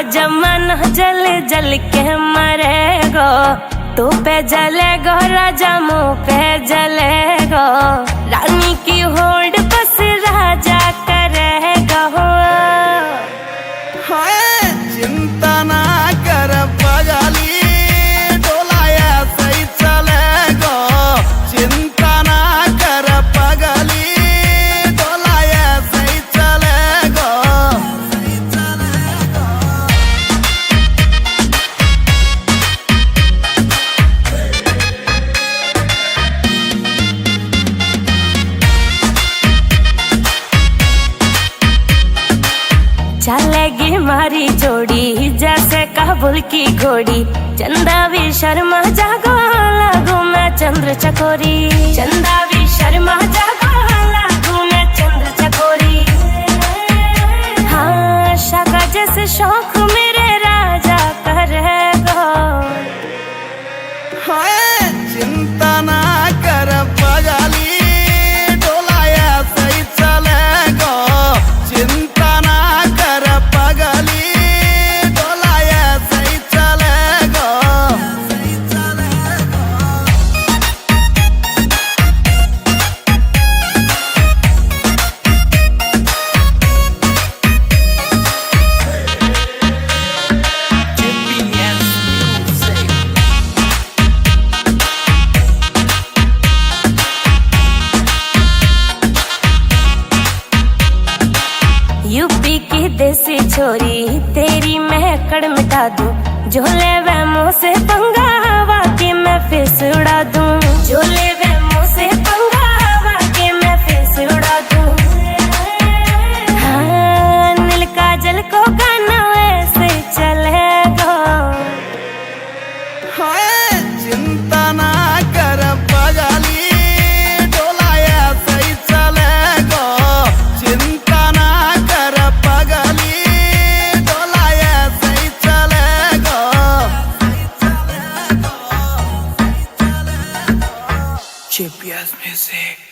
जमाना जल जल के मरेगो, तू पे जलेगो राजा मुँह पे जलेगो, रानी की होड़ बस राजा करेगा। चिंता ना कर पगली, डोलाया सही चलेगो। चिंता ना कर पगली, डोलाया सही चलेगो। चलेगी मारी जोड़ी जैसे काबुल की घोड़ी, चंदा भी शर्मा जागो लागू मैं चंद्र चकोरी, चंदा भी शर्मा जागो लागू मैं चंद्र चकोरी। हाँ शाका जैसे शौक मेरे राजा करेगो। चिंता ना कर पगली, डोलाया सही चलेगो। चिंता ना कर पगली, डोलाया सही चलेगो। यूपी की देसी छोरी तेरी महकड़ मिटा दूं, झोले वे मुँह से पंगा हवा के मैं फेस उड़ा दूं, झोले वे मुँह से पंगा हवा के मैं फेस उड़ा दूं। हाँ नील काजल को गाना वैसे चलेगा। चिंता ना कर पगली, डोलाया सही चलेगो। चिंता ना कर पगली, डोलाया सही चलेगो। GPS Music।